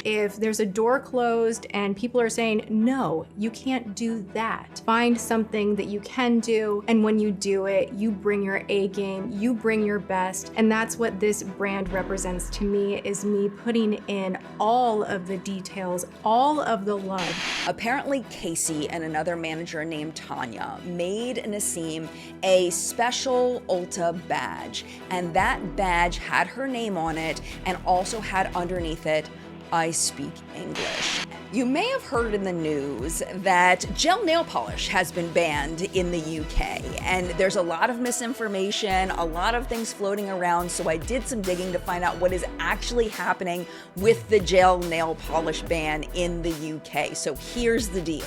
If there's a door closed and people are saying, no, you can't do that, find something that you can do. And when you do it, you bring your A game, you bring your best. And that's what this brand represents to me, is me putting in all of the details, all of the love. Apparently Casey and another manager named Tanya made Nassim a special Ulta badge, and that badge had her name on it and also had underneath it, I speak English. You may have heard in the news that gel nail polish has been banned in the UK, and there's a lot of misinformation, a lot of things floating around, so I did some digging to find out what is actually happening with the gel nail polish ban in the UK. So here's the deal.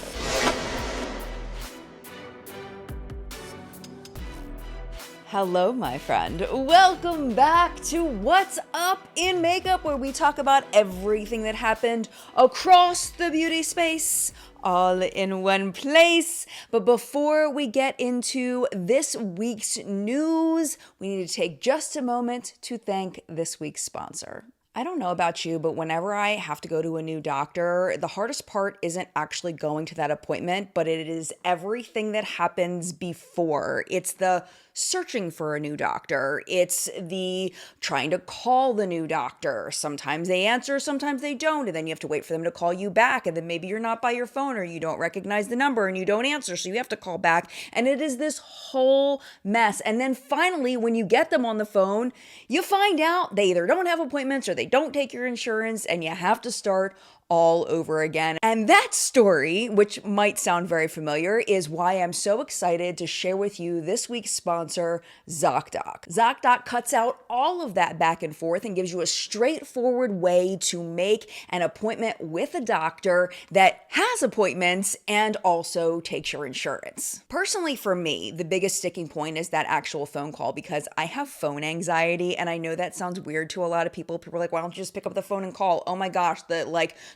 Hello, my friend. Welcome back to What's Up in Makeup, where we talk about everything that happened across the beauty space, all in one place. But before we get into this week's news, we need to take just a moment to thank this week's sponsor. I don't know about you, but whenever I have to go to a new doctor, the hardest part isn't actually going to that appointment, but it is everything that happens before. It's the searching for a new doctor. It's the trying to call the new doctor. Sometimes they answer, sometimes they don't, and then you have to wait for them to call you back, and then maybe you're not by your phone or you don't recognize the number and you don't answer, so you have to call back, and it is this whole mess. And then finally, when you get them on the phone, you find out they either don't have appointments or they don't take your insurance, and you have to start all over again. And that story, which might sound very familiar, is why I'm so excited to share with you this week's sponsor, ZocDoc. ZocDoc cuts out all of that back and forth and gives you a straightforward way to make an appointment with a doctor that has appointments and also takes your insurance. Personally, for me, the biggest sticking point is that actual phone call, because I have phone anxiety, and I know that sounds weird to a lot of people. People are like, why don't you just pick up the phone and call? Oh my gosh,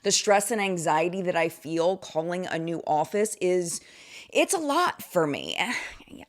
the stress and anxiety that I feel calling a new office it's a lot for me.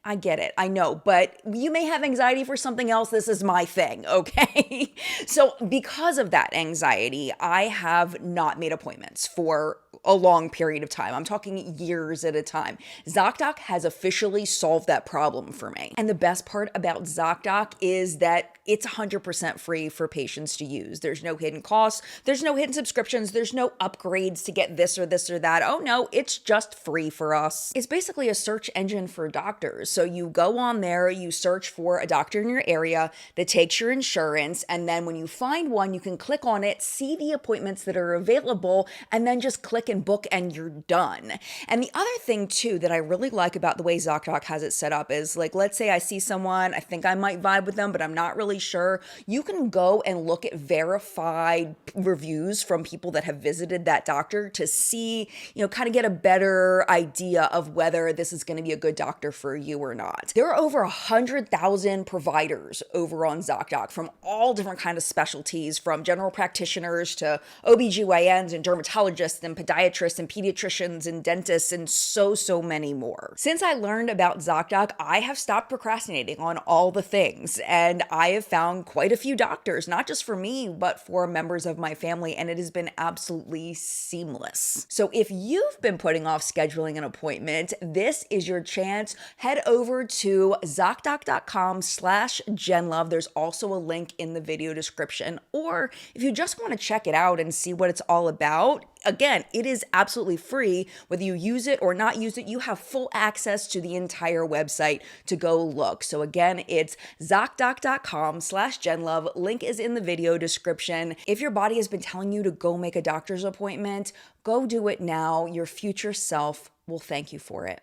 I get it, I know, but you may have anxiety for something else. This is my thing, okay? So because of that anxiety, I have not made appointments for a long period of time. I'm talking years at a time. ZocDoc has officially solved that problem for me. And the best part about ZocDoc is that it's 100% free for patients to use. There's no hidden costs. There's no hidden subscriptions. There's no upgrades to get this or this or that. Oh no, it's just free for us. It's basically a search engine for doctors. So you go on there, you search for a doctor in your area that takes your insurance, and then when you find one, you can click on it, see the appointments that are available, and then just click and book, and you're done. And the other thing too that I really like about the way ZocDoc has it set up is, like, let's say I see someone, I think I might vibe with them, but I'm not really sure. You can go and look at verified reviews from people that have visited that doctor to see, kind of get a better idea of whether this is going to be a good doctor for you or not. There are over 100,000 providers over on ZocDoc from all different kinds of specialties, from general practitioners to OBGYNs and dermatologists and podiatrists and pediatricians and dentists and so many more. Since I learned about ZocDoc, I have stopped procrastinating on all the things, and I have found quite a few doctors, not just for me, but for members of my family, and it has been absolutely seamless. So if you've been putting off scheduling an appointment, this is your chance. Head over to ZocDoc.com/JENLUV. There's also a link in the video description. Or if you just want to check it out and see what it's all about, again, it is absolutely free. Whether you use it or not use it, you have full access to the entire website to go look. So again, it's ZocDoc.com/JENLUV. Link is in the video description. If your body has been telling you to go make a doctor's appointment, go do it now. Your future self will thank you for it.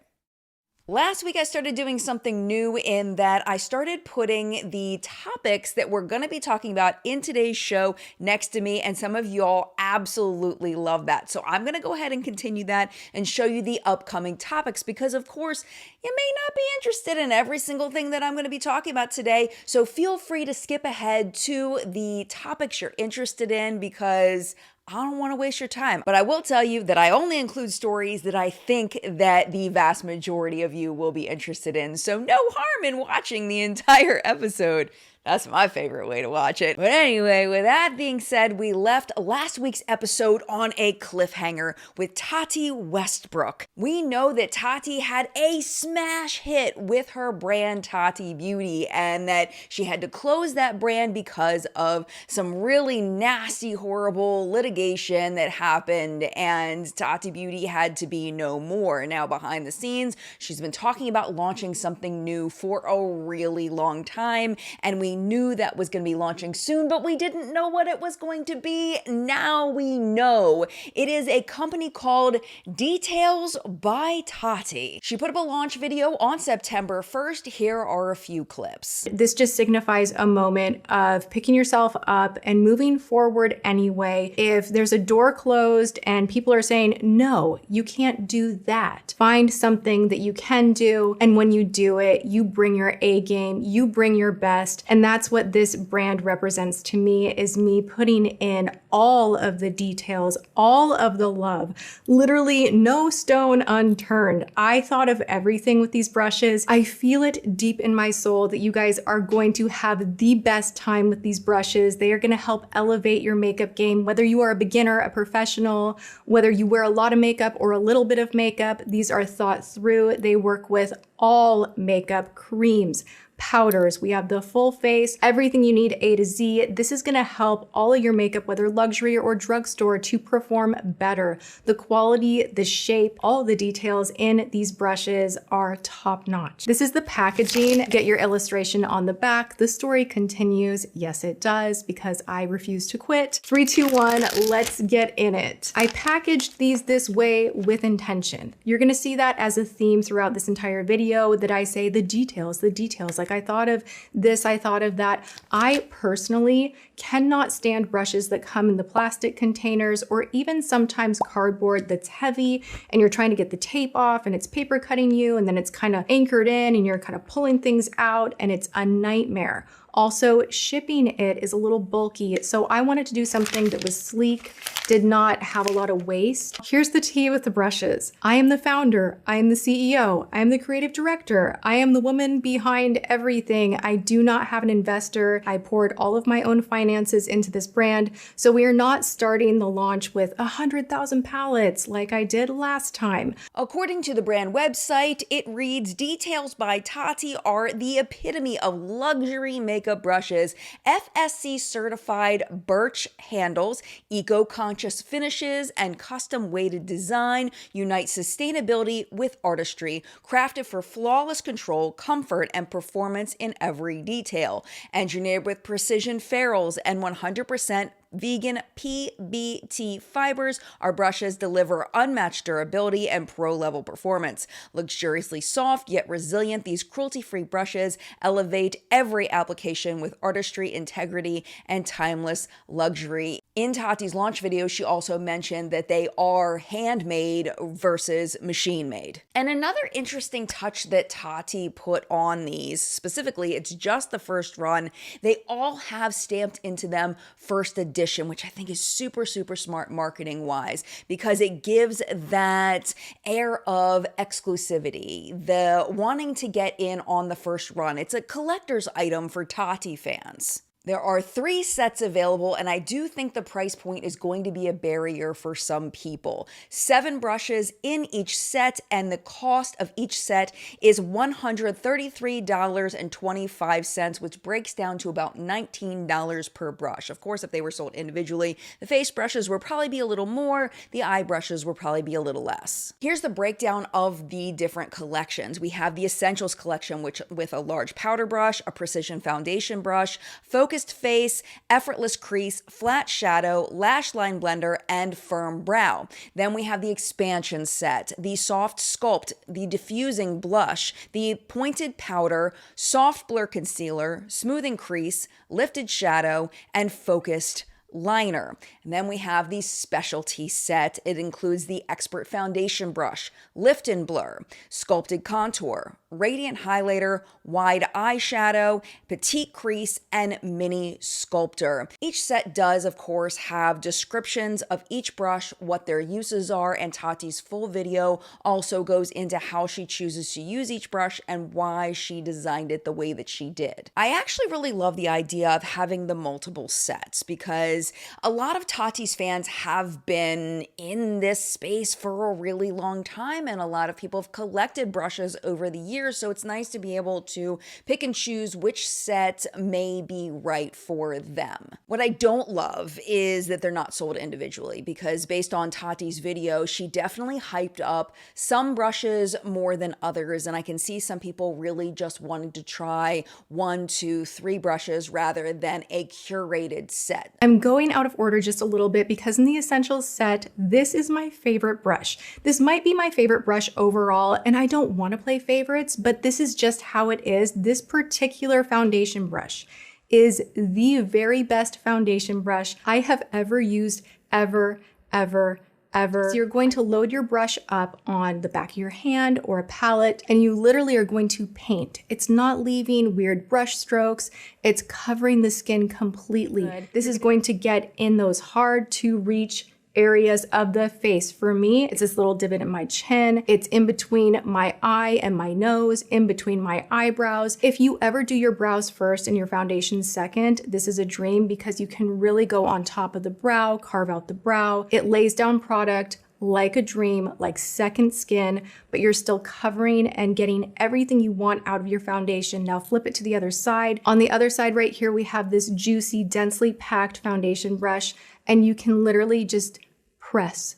Last week, I started doing something new in that I started putting the topics that we're going to be talking about in today's show next to me, and some of y'all absolutely love that. So I'm going to go ahead and continue that and show you the upcoming topics, because of course, you may not be interested in every single thing that I'm going to be talking about today. So feel free to skip ahead to the topics you're interested in, because I don't want to waste your time. But I will tell you that I only include stories that I think that the vast majority of you will be interested in. So no harm in watching the entire episode That's my favorite way to watch it. But anyway, with that being said, we left last week's episode on a cliffhanger with Tati Westbrook. We know that Tati had a smash hit with her brand Tati Beauty and that she had to close that brand because of some really nasty, horrible litigation that happened, and Tati Beauty had to be no more. Now, behind the scenes, she's been talking about launching something new for a really long time, and we knew that was going to be launching soon, but we didn't know what it was going to be. Now we know. It is a company called Details by Tati. She put up a launch video on September 1st. Here are a few clips. This just signifies a moment of picking yourself up and moving forward anyway. If there's a door closed and people are saying, no, you can't do that, find something that you can do. And when you do it, you bring your A game, you bring your best. And that's what this brand represents to me, is me putting in all of the details, all of the love, literally no stone unturned. I thought of everything with these brushes. I feel it deep in my soul that you guys are going to have the best time with these brushes. They are going to help elevate your makeup game, whether you are a beginner, a professional, whether you wear a lot of makeup or a little bit of makeup. These are thought through. They work with all makeup, creams, powders. We have the full face, everything you need A to Z. This is gonna help all of your makeup, whether luxury or drugstore, to perform better. The quality, the shape, all the details in these brushes are top notch. This is the packaging. Get your illustration on the back. The story continues. Yes, it does, because I refuse to quit. 3, 2, 1, let's get in it. I packaged these this way with intention. You're gonna see that as a theme throughout this entire video, that I say the details, like I thought of this, I thought of that. I personally cannot stand brushes that come in the plastic containers, or even sometimes cardboard that's heavy and you're trying to get the tape off and it's paper cutting you, and then it's kind of anchored in and you're kind of pulling things out, and it's a nightmare. Also, shipping it is a little bulky, so I wanted to do something that was sleek, did not have a lot of waste. Here's the tea with the brushes. I am the founder, I am the CEO, I am the creative director, I am the woman behind everything. I do not have an investor. I poured all of my own finances into this brand, so we are not starting the launch with 100,000 palettes like I did last time. According to the brand website, it reads, Details by Tati are the epitome of luxury makeup brushes, FSC certified birch handles, eco-conscious finishes, and custom weighted design unite sustainability with artistry, crafted for flawless control, comfort, and performance in every detail. Engineered with precision ferrules and 100% vegan PBT fibers, our brushes deliver unmatched durability and pro-level performance. Luxuriously soft yet resilient, these cruelty-free brushes elevate every application with artistry, integrity, and timeless luxury. In Tati's launch video, she also mentioned that they are handmade versus machine-made. And another interesting touch that Tati put on these, specifically, it's just the first run, they all have stamped into them first edition, which I think is super, super smart marketing-wise, because it gives that air of exclusivity, the wanting to get in on the first run. It's a collector's item for Tati fans. There are 3 sets available, and I do think the price point is going to be a barrier for some people. 7 brushes in each set, and the cost of each set is $133.25, which breaks down to about $19 per brush. Of course, if they were sold individually, the face brushes would probably be a little more, the eye brushes would probably be a little less. Here's the breakdown of the different collections. We have the Essentials collection, which with a large powder brush, a precision foundation brush, focused face, effortless crease, flat shadow, lash line blender, and firm brow. Then we have the expansion set, the soft sculpt, the diffusing blush, the pointed powder, soft blur concealer, smoothing crease, lifted shadow, and focused liner. And then we have the specialty set. It includes the expert foundation brush, lift and blur, sculpted contour, radiant highlighter, wide eyeshadow, petite crease, and mini sculptor. Each set does, of course, have descriptions of each brush, what their uses are, and Tati's full video also goes into how she chooses to use each brush and why she designed it the way that she did. I actually really love the idea of having the multiple sets because a lot of Tati's fans have been in this space for a really long time, and a lot of people have collected brushes over the years, so it's nice to be able to pick and choose which set may be right for them. What I don't love is that they're not sold individually, because based on Tati's video, she definitely hyped up some brushes more than others, and I can see some people really just wanting to try 1, 2, 3 brushes rather than a curated set. I'm going out of order just a little bit because in the Essentials set, this is my favorite brush. This might be my favorite brush overall, and I don't want to play favorites, but this is just how it is. This particular foundation brush is the very best foundation brush I have ever used, ever. So you're going to load your brush up on the back of your hand or a palette, and you literally are going to paint. It's not leaving weird brush strokes. It's covering the skin completely. Good. This is going to get in those hard to reach areas of the face. For me, it's this little divot in my chin. It's in between my eye and my nose, in between my eyebrows. If you ever do your brows first and your foundation second, this is a dream because you can really go on top of the brow, carve out the brow. It lays down product like a dream, like second skin, but you're still covering and getting everything you want out of your foundation. Now flip it to the other side. On the other side right here, we have this juicy, densely packed foundation brush, and you can literally just press.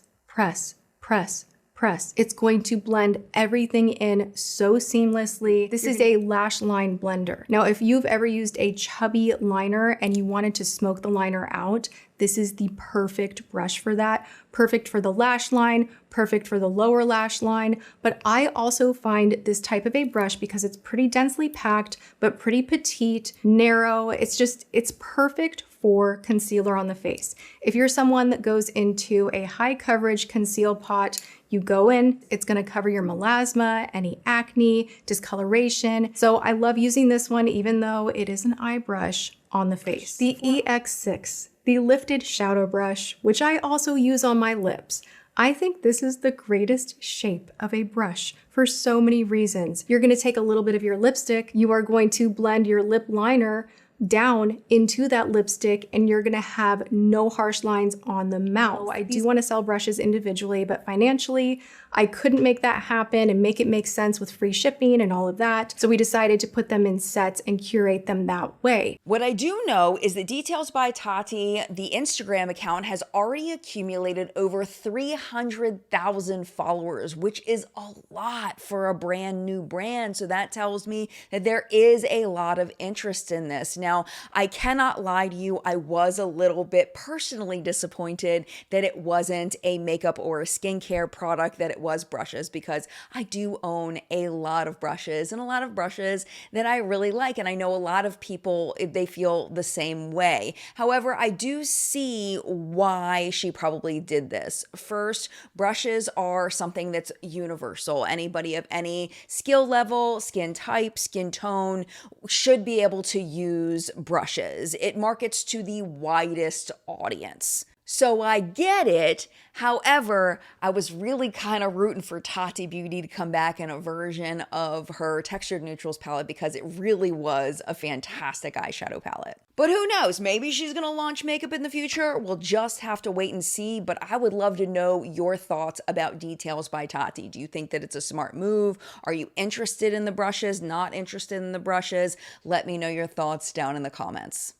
It's going to blend everything in so seamlessly. This is a lash line blender. Now, if you've ever used a chubby liner and you wanted to smoke the liner out, this is the perfect brush for that. Perfect for the lash line, perfect for the lower lash line. But I also find this type of a brush, because it's pretty densely packed, but pretty petite, narrow. It's perfect for concealer on the face. If you're someone that goes into a high coverage conceal pot, you go in, it's gonna cover your melasma, any acne, discoloration. So I love using this one, even though it is an eye brush on the face. The EX6, the lifted shadow brush, which I also use on my lips. I think this is the greatest shape of a brush for so many reasons. You're gonna take a little bit of your lipstick, you are going to blend your lip liner down into that lipstick, and you're gonna have no harsh lines on the mouth. I do wanna sell brushes individually, but financially, I couldn't make that happen and make it make sense with free shipping and all of that. So we decided to put them in sets and curate them that way. What I do know is that Details by Tati, the Instagram account, has already accumulated over 300,000 followers, which is a lot for a brand new brand. So that tells me that there is a lot of interest in this. Now, I cannot lie to you, I was a little bit personally disappointed that it wasn't a makeup or a skincare product, that it was brushes, because I do own a lot of brushes and a lot of brushes that I really like. And I know a lot of people, they feel the same way. However, I do see why she probably did this. First, brushes are something that's universal. Anybody of any skill level, skin type, skin tone should be able to use brushes. It markets to the widest audience. So I get it. However, I was really kind of rooting for Tati Beauty to come back in a version of her Textured Neutrals palette, because it really was a fantastic eyeshadow palette. But who knows? Maybe she's going to launch makeup in the future. We'll just have to wait and see. But I would love to know your thoughts about Details by Tati. Do you think that it's a smart move? Are you interested in the brushes? Not interested in the brushes? Let me know your thoughts down in the comments.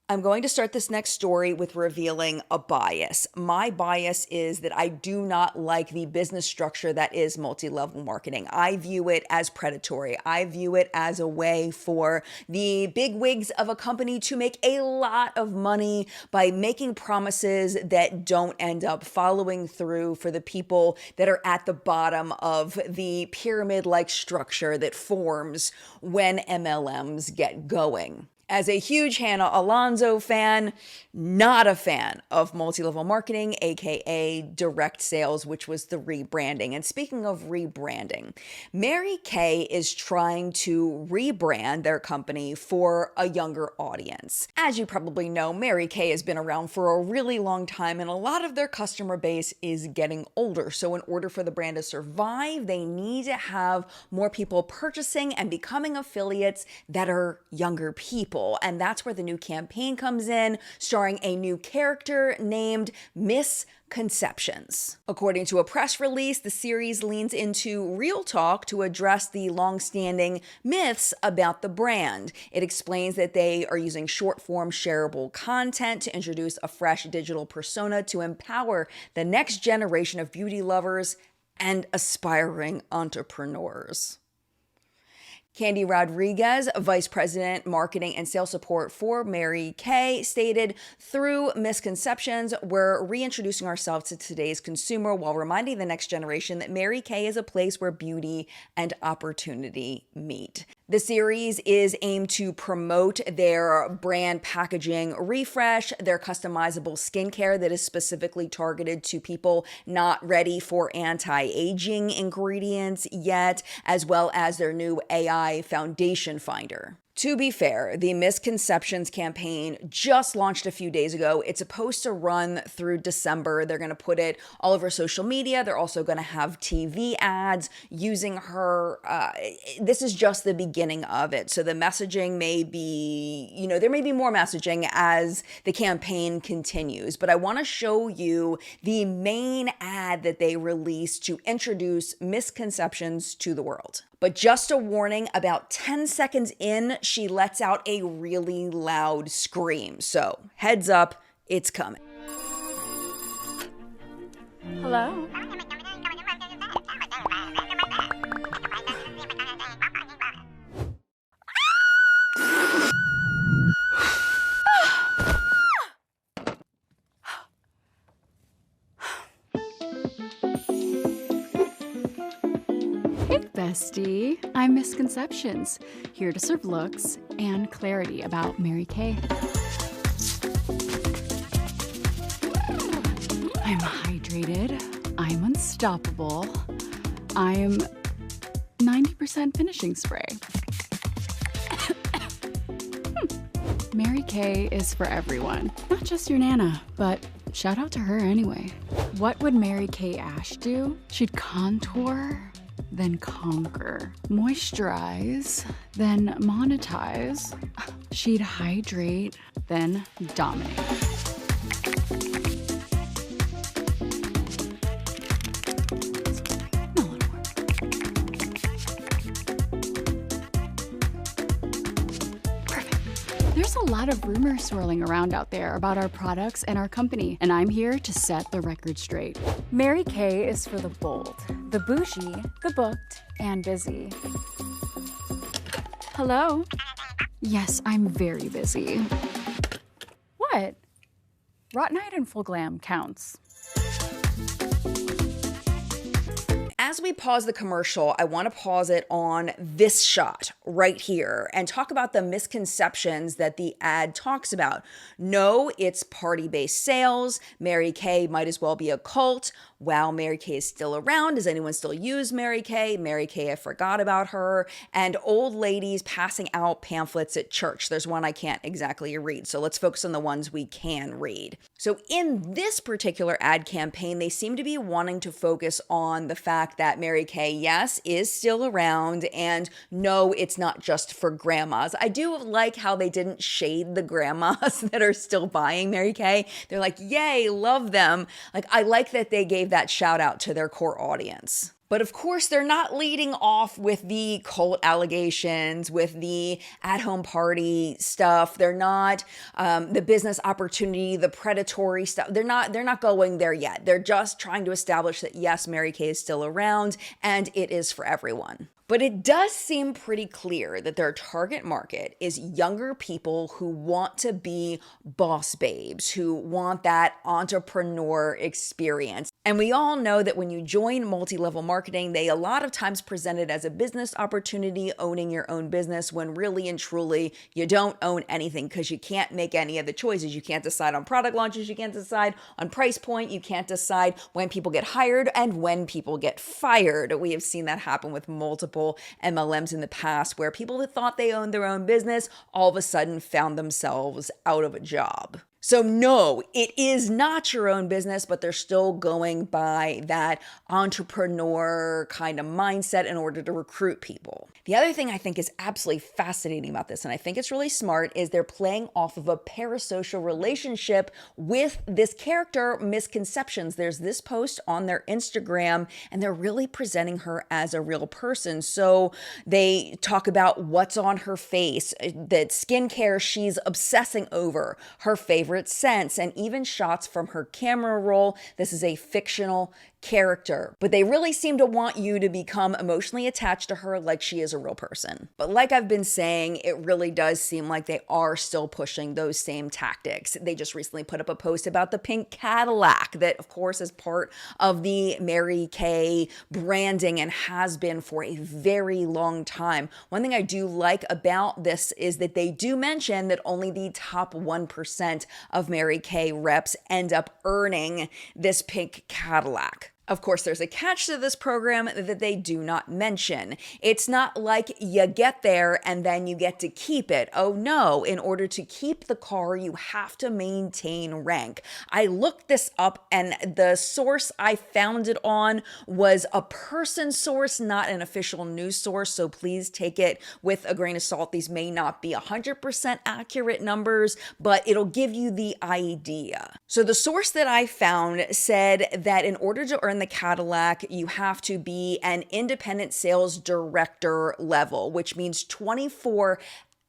I'm going to start this next story with revealing a bias. My bias is that I do not like the business structure that is multi-level marketing. I view it as predatory. I view it as a way for the big wigs of a company to make a lot of money by making promises that don't end up following through for the people that are at the bottom of the pyramid-like structure that forms when MLMs get going. As a huge Hannah Alonso fan, not a fan of multi-level marketing, aka direct sales, which was the rebranding. And speaking of rebranding, Mary Kay is trying to rebrand their company for a younger audience. As you probably know, Mary Kay has been around for a really long time, and a lot of their customer base is getting older. So in order for the brand to survive, they need to have more people purchasing and becoming affiliates that are younger people. And that's where the new campaign comes in, starring a new character named Misconceptions. According to a press release, the series leans into real talk to address the long-standing myths about the brand. It explains that they are using short-form shareable content to introduce a fresh digital persona to empower the next generation of beauty lovers and aspiring entrepreneurs. Candy Rodriguez, Vice President, Marketing and Sales Support for Mary Kay, stated, "Through Misconceptions, we're reintroducing ourselves to today's consumer while reminding the next generation that Mary Kay is a place where beauty and opportunity meet." The series is aimed to promote their brand packaging refresh, their customizable skincare that is specifically targeted to people not ready for anti-aging ingredients yet, as well as their new AI foundation finder. To be fair, the Misconceptions campaign just launched a few days ago. It's supposed to run through December. They're going to put it all over social media. They're also going to have TV ads using her. This is just the beginning of it. So the messaging may be, there may be more messaging as the campaign continues. But I want to show you the main ad that they released to introduce Misconceptions to the world. But just a warning, about 10 seconds in, she lets out a really loud scream. So heads up, it's coming. Hello? Bestie, I'm Misconceptions, here to serve looks and clarity about Mary Kay. I'm hydrated, I'm unstoppable, I'm 90% finishing spray. Mary Kay is for everyone, not just your Nana, but shout out to her anyway. What would Mary Kay Ash do? She'd contour, then conquer, moisturize, then monetize. She'd hydrate, then dominate. A little more. Perfect. There's a lot of rumors swirling around out there about our products and our company, and I'm here to set the record straight. Mary Kay is for the bold, the bougie, the booked, and busy. Hello? Yes, I'm very busy. What? Rot night and full glam counts. As we pause the commercial, I want to pause it on this shot right here and talk about the misconceptions that the ad talks about. No, it's party-based sales. Mary Kay might as well be a cult. Wow, Mary Kay is still around. Does anyone still use Mary Kay? Mary Kay, I forgot about her. And old ladies passing out pamphlets at church. There's one I can't exactly read, so let's focus on the ones we can read. So in this particular ad campaign, they seem to be wanting to focus on the fact that Mary Kay, yes, is still around, and no, it's not just for grandmas. I do like how they didn't shade the grandmas that are still buying Mary Kay. They're like, yay, love them. Like, I like that they gave that shout out to their core audience. But of course, they're not leading off with the cult allegations, with the at-home party stuff. They're not the business opportunity, the predatory stuff. They're not going there yet. They're just trying to establish that yes, Mary Kay is still around and it is for everyone. But it does seem pretty clear that their target market is younger people who want to be boss babes, who want that entrepreneur experience. And we all know that when you join multi-level marketing, they a lot of times present it as a business opportunity, owning your own business, when really and truly you don't own anything because you can't make any of the choices. You can't decide on product launches, you can't decide on price point, you can't decide when people get hired and when people get fired. We have seen that happen with multiple MLMs in the past, where people that thought they owned their own business all of a sudden found themselves out of a job. So no, it is not your own business, but they're still going by that entrepreneur kind of mindset in order to recruit people. The other thing I think is absolutely fascinating about this, and I think it's really smart, is they're playing off of a parasocial relationship with this character, Misconceptions. There's this post on their Instagram, and they're really presenting her as a real person. So they talk about what's on her face, that skincare she's obsessing over, her favorite scents, and even shots from her camera roll. This is a fictional character, but they really seem to want you to become emotionally attached to her like she is a real person. But like I've been saying, it really does seem like they are still pushing those same tactics. They just recently put up a post about the pink Cadillac that, of course, is part of the Mary Kay branding and has been for a very long time. One thing I do like about this is that they do mention that only the top 1% of Mary Kay reps end up earning this pink Cadillac. Of course, there's a catch to this program that they do not mention. It's not like you get there and then you get to keep it. Oh no, in order to keep the car, you have to maintain rank. I looked this up, and the source I found it on was a person source, not an official news source, so please take it with a grain of salt. These may not be 100% accurate numbers, but it'll give you the idea. So the source that I found said that in order to earn the Cadillac, you have to be an independent sales director level, which means 24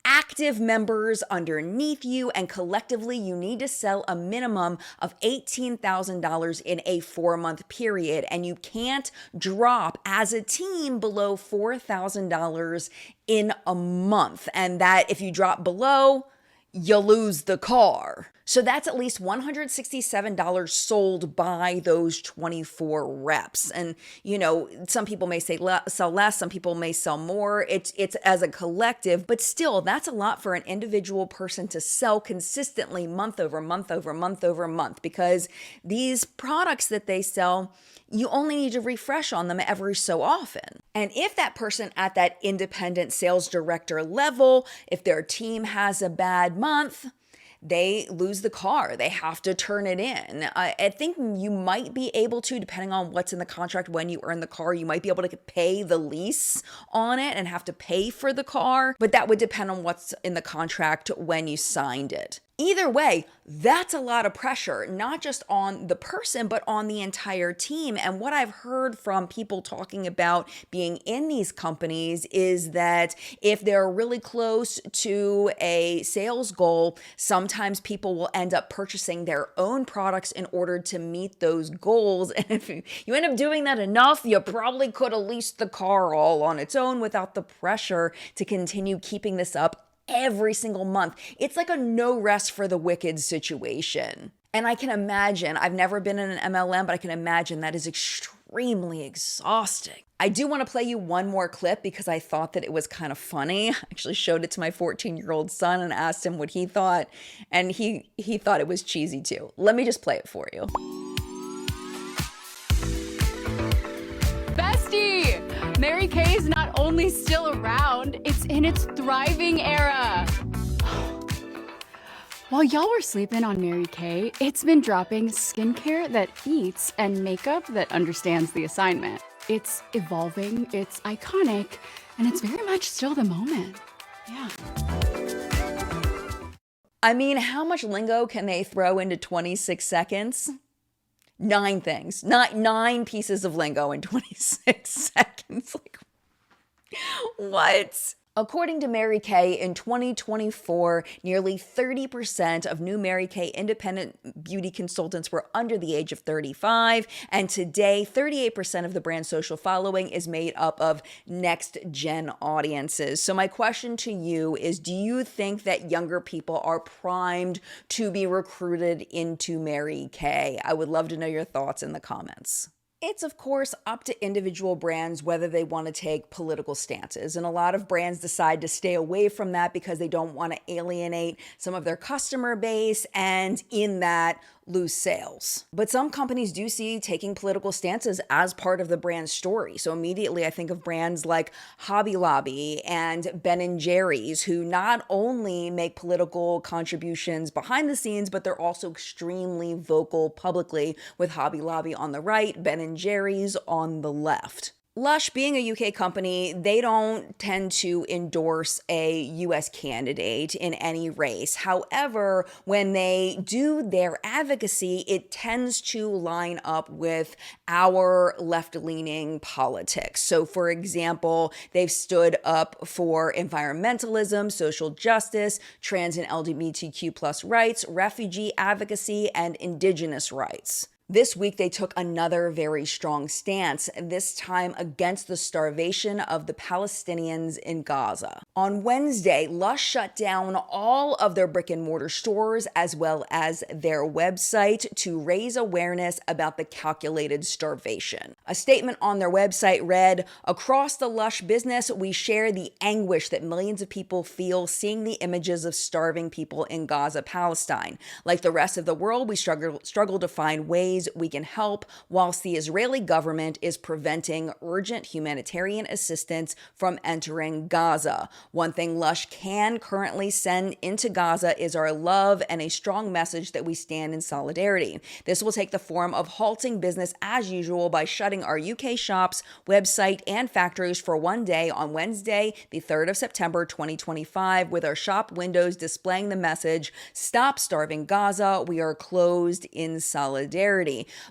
active members underneath you, and collectively you need to sell a minimum of $18,000 in a 4-month period, and you can't drop as a team below $4,000 in a month, and that if you drop below, you lose the car. So that's at least $167 sold by those 24 reps. And, you know, some people may say sell less, some people may sell more. It's as a collective, but still, that's a lot for an individual person to sell consistently month over month over month over month, because these products that they sell, you only need to refresh on them every so often. And if that person at that independent sales director level, if their team has a bad month, they lose the car. They have to turn it in. I think you might be able to, depending on what's in the contract when you earn the car, you might be able to pay the lease on it and have to pay for the car, but that would depend on what's in the contract when you signed it. Either way, that's a lot of pressure, not just on the person, but on the entire team. And what I've heard from people talking about being in these companies is that if they're really close to a sales goal, sometimes people will end up purchasing their own products in order to meet those goals. And if you end up doing that enough, you probably could have leased the car all on its own without the pressure to continue keeping this up every single month. It's like a no rest for the wicked situation. And I can imagine, I've never been in an MLM, but I can imagine that is extremely exhausting. I do want to play you one more clip because I thought that it was kind of funny. I actually showed it to my 14-year-old son and asked him what he thought, and he thought it was cheesy too. Let me just play it for you. Bestie! Mary Kay is not only still around, it's in its thriving era. While y'all were sleeping on Mary Kay, it's been dropping skincare that eats and makeup that understands the assignment. It's evolving, it's iconic, and it's very much still the moment. Yeah. I mean, how much lingo can they throw into 26 seconds? 9 things, not 9 pieces of lingo in 26 seconds. Like, what? According to Mary Kay, in 2024, nearly 30% of new Mary Kay independent beauty consultants were under the age of 35, and today, 38% of the brand's social following is made up of next-gen audiences. So my question to you is, do you think that younger people are primed to be recruited into Mary Kay? I would love to know your thoughts in the comments. It's, of course, up to individual brands whether they want to take political stances. And a lot of brands decide to stay away from that because they don't want to alienate some of their customer base and in that lose sales. But some companies do see taking political stances as part of the brand's story. So immediately I think of brands like Hobby Lobby and Ben & Jerry's, who not only make political contributions behind the scenes, but they're also extremely vocal publicly, with Hobby Lobby on the right, Ben & Jerry's on the left. Lush, being a UK company, they don't tend to endorse a US candidate in any race. However, when they do their advocacy, it tends to line up with our left-leaning politics. So, for example, they've stood up for environmentalism, social justice, trans and LGBTQ+ rights, refugee advocacy, and indigenous rights. This week, they took another very strong stance, this time against the starvation of the Palestinians in Gaza. On Wednesday, Lush shut down all of their brick-and-mortar stores as well as their website to raise awareness about the calculated starvation. A statement on their website read, "Across the Lush business, we share the anguish that millions of people feel seeing the images of starving people in Gaza, Palestine. Like the rest of the world, we struggle to find ways we can help, whilst the Israeli government is preventing urgent humanitarian assistance from entering Gaza. One thing Lush can currently send into Gaza is our love and a strong message that we stand in solidarity. This will take the form of halting business as usual by shutting our UK shops, website, and factories for one day on Wednesday, the 3rd of September 2025, with our shop windows displaying the message, 'Stop starving Gaza. We are closed in solidarity.'"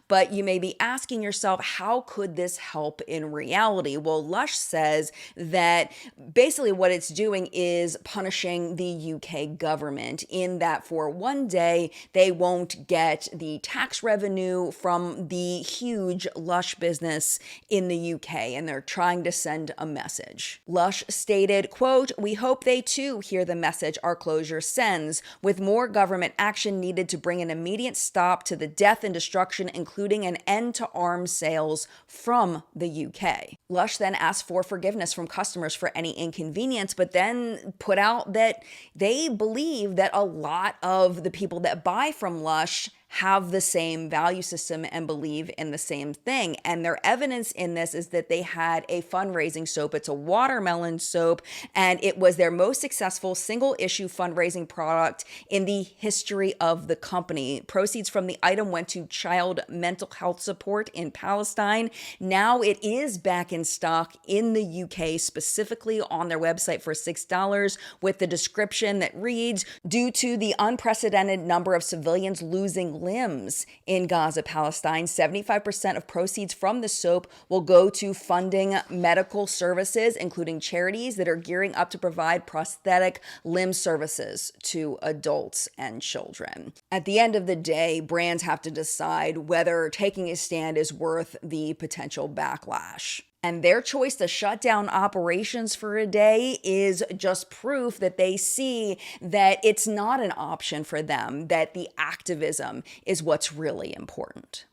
But you may be asking yourself, how could this help in reality? Well, Lush says that basically what it's doing is punishing the UK government, in that for one day, they won't get the tax revenue from the huge Lush business in the UK, and they're trying to send a message. Lush stated, quote, "We hope they too hear the message our closure sends, with more government action needed to bring an immediate stop to the death and destruction, including an end to arms sales from the UK." Lush then asked for forgiveness from customers for any inconvenience, but then put out that they believe that a lot of the people that buy from Lush have the same value system and believe in the same thing. And their evidence in this is that they had a fundraising soap. It's a watermelon soap, and it was their most successful single issue fundraising product in the history of the company. Proceeds from the item went to child mental health support in Palestine. Now it is back in stock in the UK, specifically on their website for $6, with the description that reads, "Due to the unprecedented number of civilians losing limbs in Gaza, Palestine, 75% of proceeds from the soap will go to funding medical services, including charities that are gearing up to provide prosthetic limb services to adults and children." At the end of the day, brands have to decide whether taking a stand is worth the potential backlash. And their choice to shut down operations for a day is just proof that they see that it's not an option for them, that the activism is what's really important.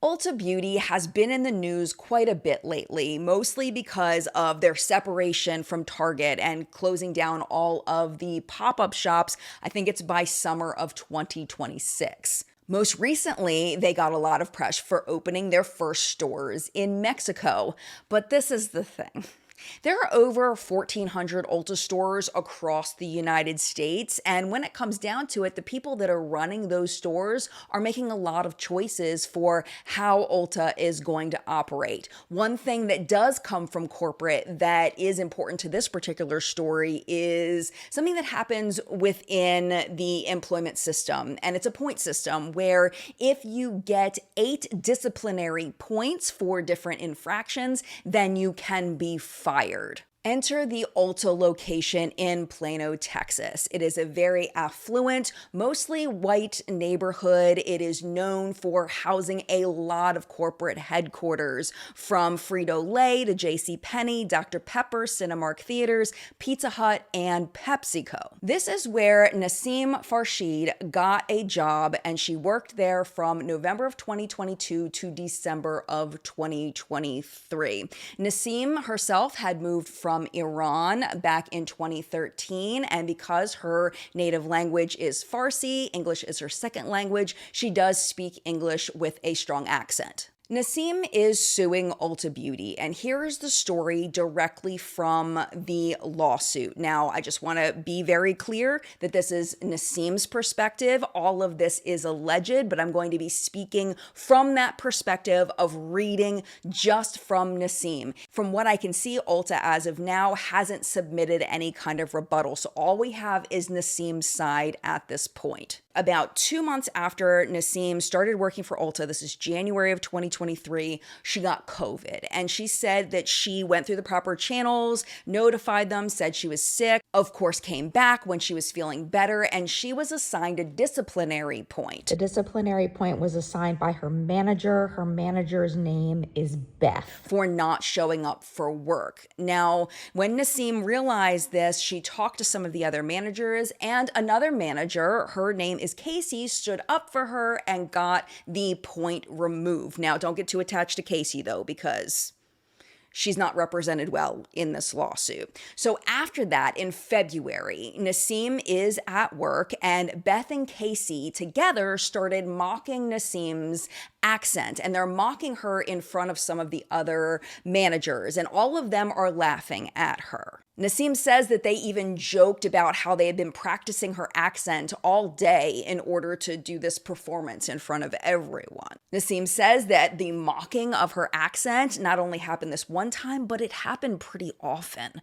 Ulta Beauty has been in the news quite a bit lately, mostly because of their separation from Target and closing down all of the pop-up shops. I think it's by summer of 2026. Most recently, they got a lot of press for opening their first stores in Mexico. But this is the thing. There are over 1,400 Ulta stores across the United States, and when it comes down to it, the people that are running those stores are making a lot of choices for how Ulta is going to operate. One thing that does come from corporate that is important to this particular story is something that happens within the employment system, and it's a point system where if you get 8 disciplinary points for different infractions, then you can be fired. Enter the Ulta location in Plano, Texas. It is a very affluent, mostly white neighborhood. It is known for housing a lot of corporate headquarters, from Frito-Lay to JCPenney, Dr. Pepper, Cinemark Theaters, Pizza Hut, and PepsiCo. This is where Nasim Farshid got a job, and she worked there from November of 2022 to December of 2023. Nasim herself had moved from Iran back in 2013, and because her native language is Farsi, English is her second language, she does speak English with a strong accent. Nasim is suing Ulta Beauty, and here is the story directly from the lawsuit. Now, I just want to be very clear that this is Nasim's perspective. All of this is alleged, but I'm going to be speaking from that perspective of reading just from Nasim. From what I can see, Ulta, as of now, hasn't submitted any kind of rebuttal, so all we have is Nasim's side at this point. About 2 months after Nasim started working for Ulta, this is January of 2023, she got COVID. And she said that she went through the proper channels, notified them, said she was sick, of course came back when she was feeling better, and she was assigned a disciplinary point. The disciplinary point was assigned by her manager. Her manager's name is Beth. For not showing up for work. Now, when Nasim realized this, she talked to some of the other managers, and another manager, her name is Casey, stood up for her and got the point removed. Now, don't get too attached to Casey though, because she's not represented well in this lawsuit. So after that, in February, Nasim is at work, and Beth and Casey together started mocking Nasim's accent, and they're mocking her in front of some of the other managers, and all of them are laughing at her. Nasim says that they even joked about how they had been practicing her accent all day in order to do this performance in front of everyone. Nasim says that the mocking of her accent not only happened this one time, but it happened pretty often.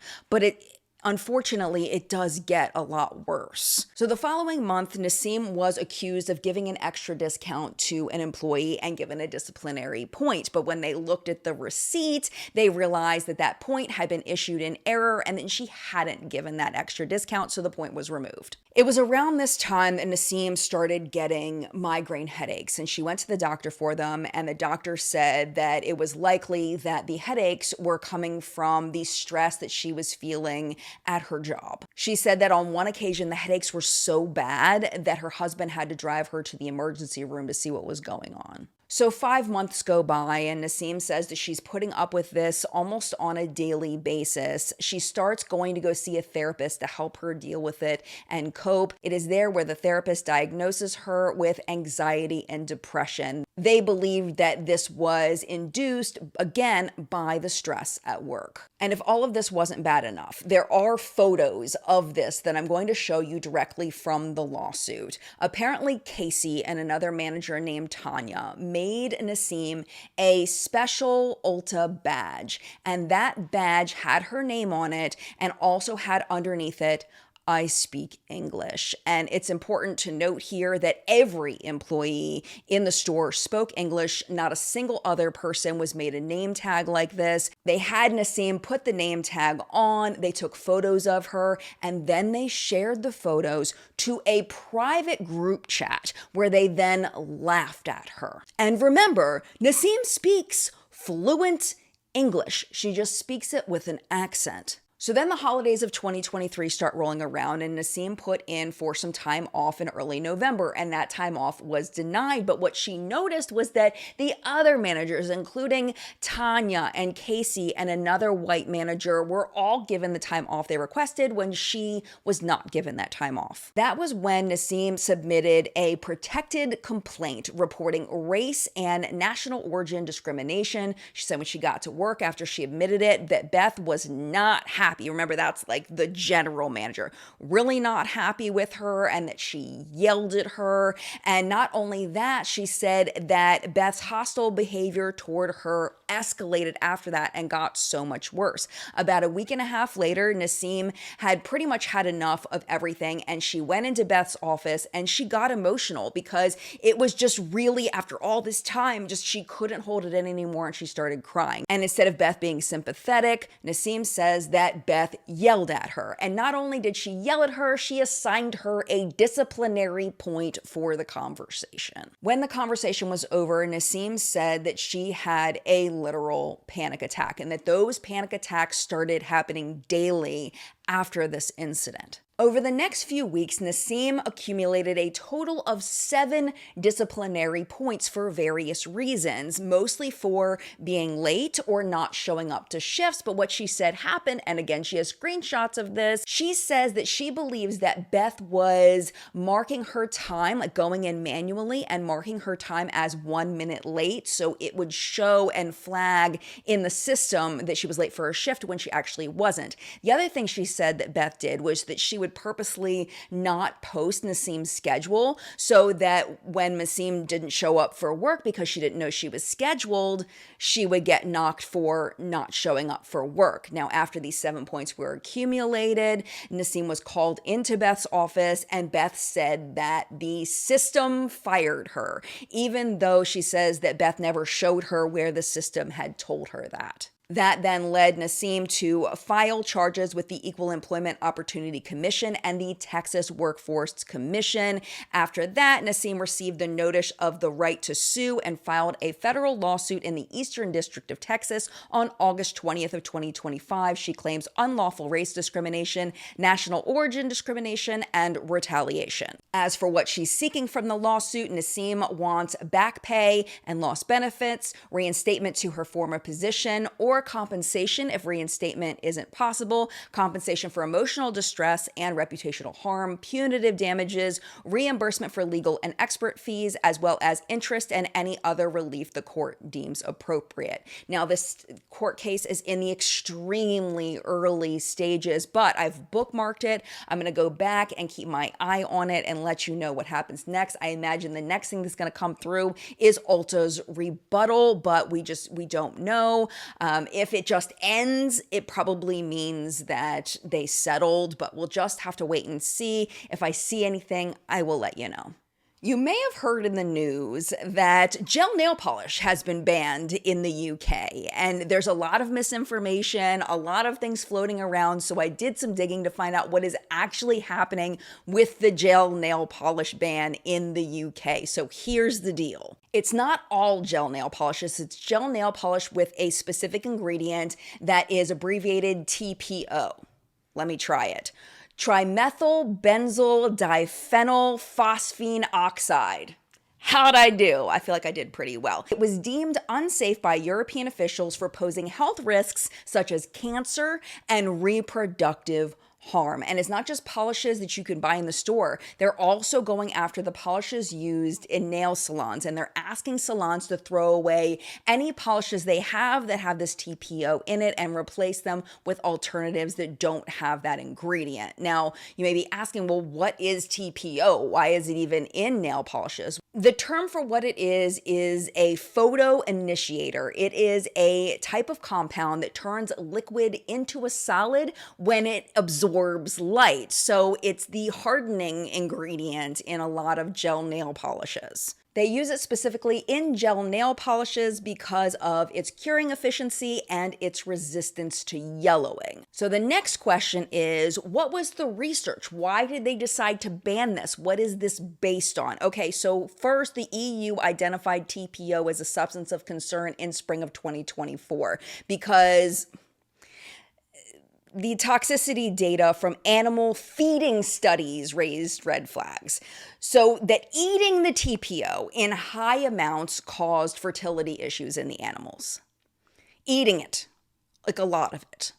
Unfortunately, it does get a lot worse. So the following month, Nasim was accused of giving an extra discount to an employee and given a disciplinary point. But when they looked at the receipt, they realized that that point had been issued in error, and then she hadn't given that extra discount, so the point was removed. It was around this time that Nasim started getting migraine headaches, and she went to the doctor for them, and the doctor said that it was likely that the headaches were coming from the stress that she was feeling at her job. She said that on one occasion, the headaches were so bad that her husband had to drive her to the emergency room to see what was going on. So 5 months go by, and Nasim says that she's putting up with this almost on a daily basis. She starts going to go see a therapist to help her deal with it and cope. It is there where the therapist diagnoses her with anxiety and depression. They believed that this was induced, again, by the stress at work. And if all of this wasn't bad enough, there are photos of this that I'm going to show you directly from the lawsuit. Apparently, Casey and another manager named Tanya made Nasim a special Ulta badge, and that badge had her name on it and also had underneath it, "I speak English." And it's important to note here that every employee in the store spoke English. Not a single other person was made a name tag like this. They had Nasim put the name tag on, they took photos of her, and then they shared the photos to a private group chat where they then laughed at her. And remember, Nasim speaks fluent English. She just speaks it with an accent. So then the holidays of 2023 start rolling around, and Nasim put in for some time off in early November, and that time off was denied. But what she noticed was that the other managers, including Tanya and Casey and another white manager, were all given the time off they requested when she was not given that time off. That was when Nasim submitted a protected complaint reporting race and national origin discrimination. She said when she got to work after she admitted it that Beth was not happy. Remember, that's like the general manager, really not happy with her, and that she yelled at her. And not only that, she said that Beth's hostile behavior toward her escalated after that and got so much worse. About a week and a half later, Nasim had pretty much had enough of everything, and she went into Beth's office and she got emotional because it was just really, after all this time, just she couldn't hold it in anymore, and she started crying. And instead of Beth being sympathetic, Nasim says that that Beth yelled at her. And not only did she yell at her, she assigned her a disciplinary point for the conversation. When the conversation was over, Nasim said that she had a literal panic attack and that those panic attacks started happening daily after this incident. Over the next few weeks, Nasim accumulated a total of 7 disciplinary points for various reasons, mostly for being late or not showing up to shifts. But what she said happened, and again, she has screenshots of this. She says that she believes that Beth was marking her time, like going in manually and marking her time as 1 minute late. So it would show and flag in the system that she was late for her shift when she actually wasn't. The other thing she said that Beth did was that she would purposely not post Nasim's schedule so that when Nasim didn't show up for work because she didn't know she was scheduled, she would get knocked for not showing up for work. Now, after these 7 points were accumulated, Nasim was called into Beth's office, and Beth said that the system fired her, even though she says that Beth never showed her where the system had told her that. That then led Nasim to file charges with the Equal Employment Opportunity Commission and the Texas Workforce Commission. After that, Nasim received the notice of the right to sue and filed a federal lawsuit in the Eastern District of Texas on August 20th of 2025. She claims unlawful race discrimination, national origin discrimination, and retaliation. As for what she's seeking from the lawsuit, Nasim wants back pay and lost benefits, reinstatement to her former position, or compensation if reinstatement isn't possible, compensation for emotional distress and reputational harm, punitive damages, reimbursement for legal and expert fees, as well as interest and any other relief the court deems appropriate. Now, this court case is in the extremely early stages, but I've bookmarked it. I'm going to go back and keep my eye on it and let you know what happens next. I imagine the next thing that's going to come through is Ulta's rebuttal, but we don't know. If it just ends, it probably means that they settled, but we'll just have to wait and see. If I see anything, I will let you know. You may have heard in the news that gel nail polish has been banned in the UK, and there's a lot of misinformation, a lot of things floating around, so I did some digging to find out what is actually happening with the gel nail polish ban in the UK. So here's the deal. It's not all gel nail polishes, it's gel nail polish with a specific ingredient that is abbreviated TPO. Let me try it. Trimethyl benzyl diphenyl phosphine oxide. How'd I do? I feel like I did pretty well. It was deemed unsafe by European officials for posing health risks such as cancer and reproductive harm. And it's not just polishes that you can buy in the store. They're also going after the polishes used in nail salons, and they're asking salons to throw away any polishes they have that have this TPO in it and replace them with alternatives that don't have that ingredient. Now, you may be asking, well, what is TPO? Why is it even in nail polishes? The term for what it is a photo initiator. It is a type of compound that turns liquid into a solid when it absorbs light. So it's the hardening ingredient in a lot of gel nail polishes. They use it specifically in gel nail polishes because of its curing efficiency and its resistance to yellowing. So the next question is, what was the research? Why did they decide to ban this? What is this based on? Okay, so first, the EU identified TPO as a substance of concern in spring of 2024 because the toxicity data from animal feeding studies raised red flags. So that eating the TPO in high amounts caused fertility issues in the animals. Eating it, like a lot of it,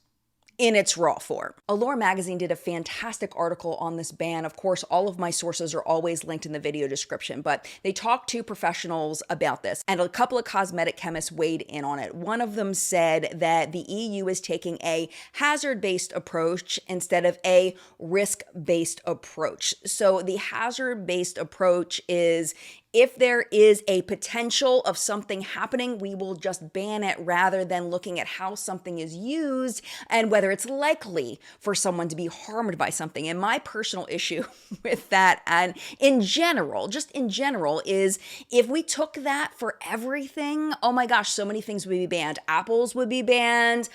in its raw form. Allure magazine did a fantastic article on this ban. Of course, all of my sources are always linked in the video description, but they talked to professionals about this, and a couple of cosmetic chemists weighed in on it. One of them said that the EU is taking a hazard-based approach instead of a risk-based approach. So the hazard-based approach is If there is a potential of something happening, we will just ban it rather than looking at how something is used and whether it's likely for someone to be harmed by something. And my personal issue with that, and in general, just in general, is if we took that for everything, oh my gosh, so many things would be banned. Apples would be banned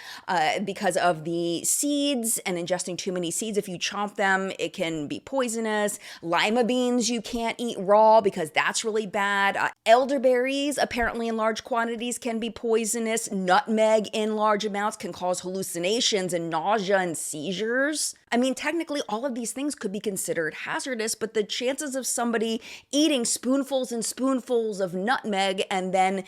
because of the seeds and ingesting too many seeds. If you chomp them, it can be poisonous. Lima beans you can't eat raw because that's really bad. Elderberries, apparently in large quantities, can be poisonous. Nutmeg in large amounts can cause hallucinations and nausea and seizures. I mean, technically, all of these things could be considered hazardous, but the chances of somebody eating spoonfuls and spoonfuls of nutmeg and then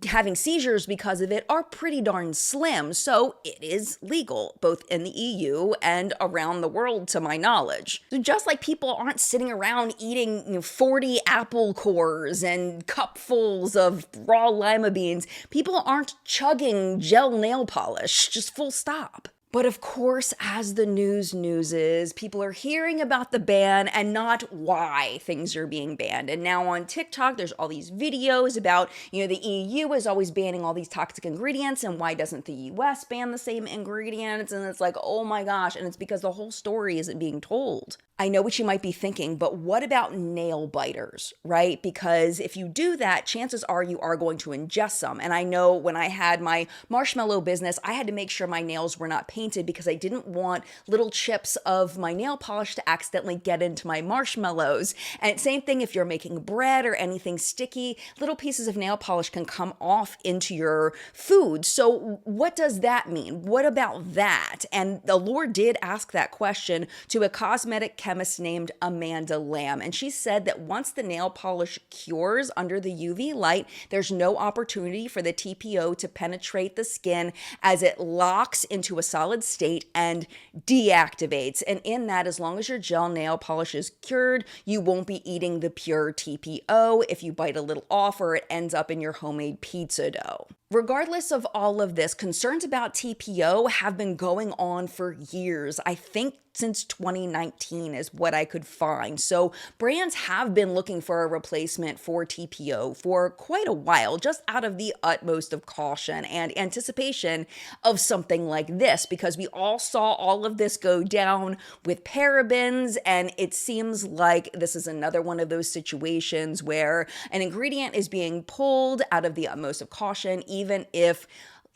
having seizures because of it are pretty darn slim. So it is legal, both in the EU and around the world, to my knowledge. So just like people aren't sitting around eating 40 apple cores and cupfuls of raw lima beans, people aren't chugging gel nail polish, just full stop. But of course, as the news is, people are hearing about the ban and not why things are being banned. And now on TikTok, there's all these videos about, the EU is always banning all these toxic ingredients, and why doesn't the US ban the same ingredients? And it's like, oh my gosh, and it's because the whole story isn't being told. I know what you might be thinking, but what about nail biters, right? Because if you do that, chances are you are going to ingest some. And I know when I had my marshmallow business, I had to make sure my nails were not painted because I didn't want little chips of my nail polish to accidentally get into my marshmallows. And same thing if you're making bread or anything sticky, little pieces of nail polish can come off into your food. So what does that mean? What about that? And the Lord did ask that question to a cosmetic chemist named Amanda Lamb. And she said that once the nail polish cures under the UV light, there's no opportunity for the TPO to penetrate the skin as it locks into a solid state and deactivates. And in that, as long as your gel nail polish is cured, you won't be eating the pure TPO if you bite a little off or it ends up in your homemade pizza dough. Regardless of all of this, concerns about TPO have been going on for years. I think since 2019 is what I could find. So brands have been looking for a replacement for TPO for quite a while, just out of the utmost of caution and anticipation of something like this, because we all saw all of this go down with parabens, and it seems like this is another one of those situations where an ingredient is being pulled out of the utmost of caution, even if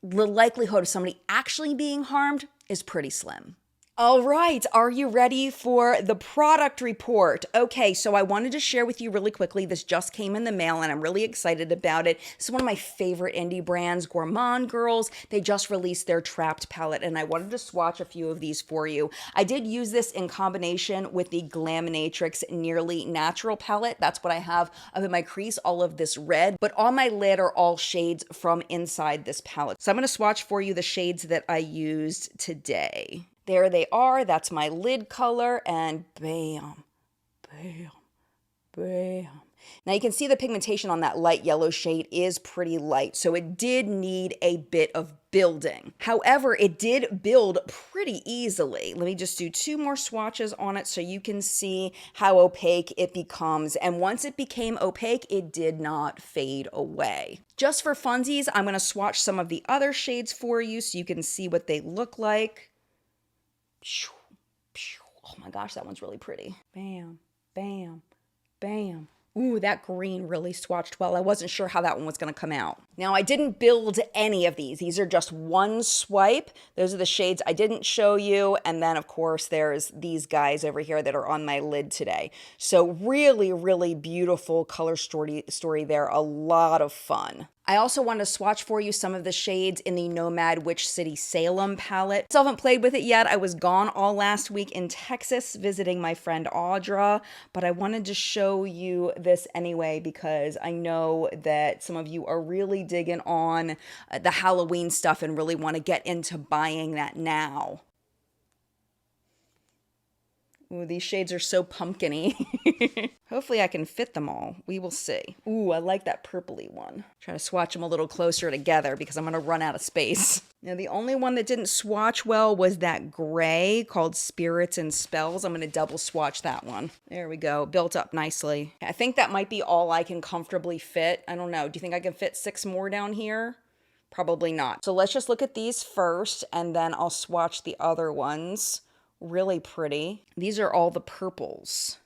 the likelihood of somebody actually being harmed is pretty slim. All right, are you ready for the product report? Okay, so I wanted to share with you really quickly. This just came in the mail and I'm really excited about it. This is one of my favorite indie brands, Gourmand Girls. They just released their Trapped palette and I wanted to swatch a few of these for you. I did use this in combination with the Glaminatrix Nearly Natural palette. That's what I have up in my crease, all of this red, but on my lid are all shades from inside this palette. So I'm gonna swatch for you the shades that I used today. There they are, that's my lid color, and bam, bam, bam. Now you can see the pigmentation on that light yellow shade is pretty light, so it did need a bit of building. However, it did build pretty easily. Let me just do 2 more swatches on it so you can see how opaque it becomes. And once it became opaque, it did not fade away. Just for funsies, I'm gonna swatch some of the other shades for you so you can see what they look like. Oh my gosh, that one's really pretty. Bam, bam, bam. Ooh, that green really swatched well. I wasn't sure how that one was going to come out. Now, I didn't build any of these. These are just one swipe. Those are the shades I didn't show you. And then, of course, there's these guys over here that are on my lid today. So really, really beautiful color story there. A lot of fun. I also want to swatch for you some of the shades in the Nomad Witch City Salem palette. Still haven't played with it yet. I was gone all last week in Texas visiting my friend Audra, but I wanted to show you this anyway because I know that some of you are really digging on the Halloween stuff and really want to get into buying that now. Ooh, these shades are so pumpkin-y. Hopefully I can fit them all. We will see. Ooh, I like that purpley one. Try to swatch them a little closer together because I'm gonna run out of space. Now, the only one that didn't swatch well was that gray called Spirits and Spells. I'm gonna double swatch that one. There we go, built up nicely. I think that might be all I can comfortably fit. I don't know, do you think I can fit 6 more down here? Probably not. So let's just look at these first and then I'll swatch the other ones. Really pretty. These are all the purples.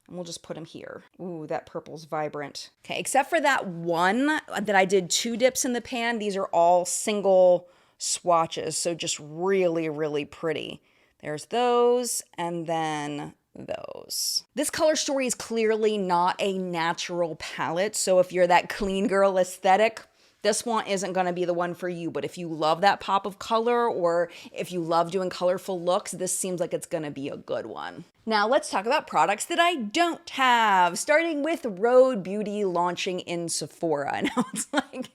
And we'll just put them here. Ooh, that purple's vibrant. Okay, except for that one that I did 2 dips in the pan, these are all single swatches. So just really, really pretty. There's those and then those. This color story is clearly not a natural palette. So if you're that clean girl aesthetic, this one isn't going to be the one for you, but if you love that pop of color or if you love doing colorful looks, this seems like it's going to be a good one. Now let's talk about products that I don't have, starting with RHODE Beauty launching in Sephora. Now it's like,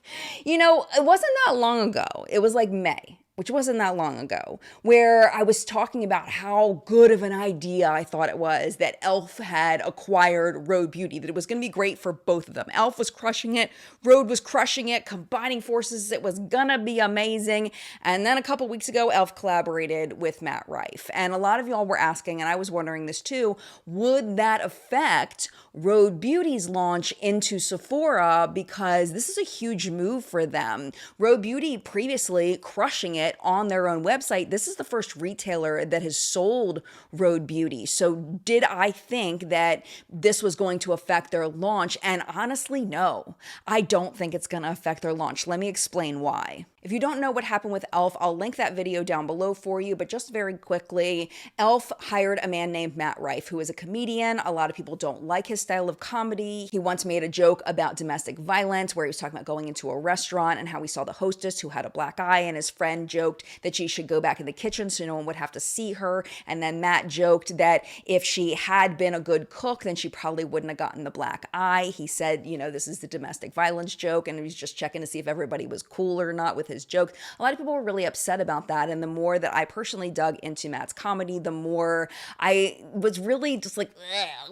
you know, it wasn't that long ago. It was like May, which wasn't that long ago, where I was talking about how good of an idea I thought it was that e.l.f. had acquired RHODE Beauty, that it was going to be great for both of them. e.l.f. was crushing it, RHODE was crushing it, combining forces, it was gonna be amazing. And then a couple weeks ago, e.l.f. collaborated with Matt Rife. And a lot of y'all were asking, and I was wondering this too, would that affect RHODE Beauty's launch into Sephora? Because this is a huge move for them. RHODE Beauty previously crushing it on their own website. This is the first retailer that has sold RHODE Beauty. So did I think that this was going to affect their launch? And honestly, no. I don't think it's going to affect their launch. Let me explain why. If you don't know what happened with e.l.f., I'll link that video down below for you, but just very quickly, e.l.f. hired a man named Matt Rife, who is a comedian. A lot of people don't like his style of comedy. He once made a joke about domestic violence where he was talking about going into a restaurant and how he saw the hostess who had a black eye, and his friend joked that she should go back in the kitchen so no one would have to see her. And then Matt joked that if she had been a good cook, then she probably wouldn't have gotten the black eye. He said, you know, this is the domestic violence joke, and he was just checking to see if everybody was cool or not with his joke. A lot of people were really upset about that, and the more that I personally dug into Matt's comedy, the more I was really just like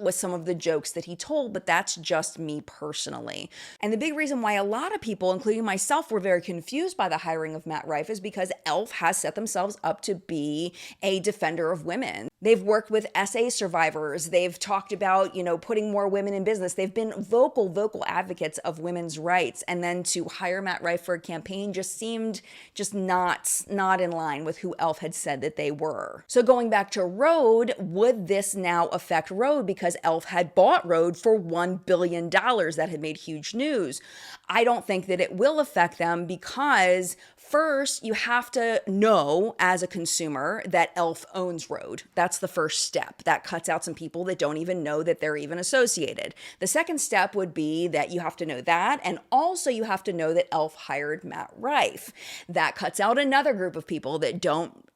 with some of the jokes that he told, but that's just me personally. And the big reason why a lot of people, including myself, were very confused by the hiring of Matt Rife is because e.l.f. has set themselves up to be a defender of women. They've worked with SA survivors. They've talked about, you know, putting more women in business. They've been vocal advocates of women's rights. And then to hire Matt Rife for a campaign just seemed just not in line with who e.l.f. had said that they were. So going back to RHODE, would this now affect RHODE because e.l.f. had bought RHODE for $1 billion? That had made huge news. I don't think that it will affect them because first, you have to know as a consumer that e.l.f. owns RHODE. That's the first step. That cuts out some people that don't even know that they're even associated. The second step would be that you have to know that, and also you have to know that e.l.f. hired Matt Rife. That cuts out another group of people that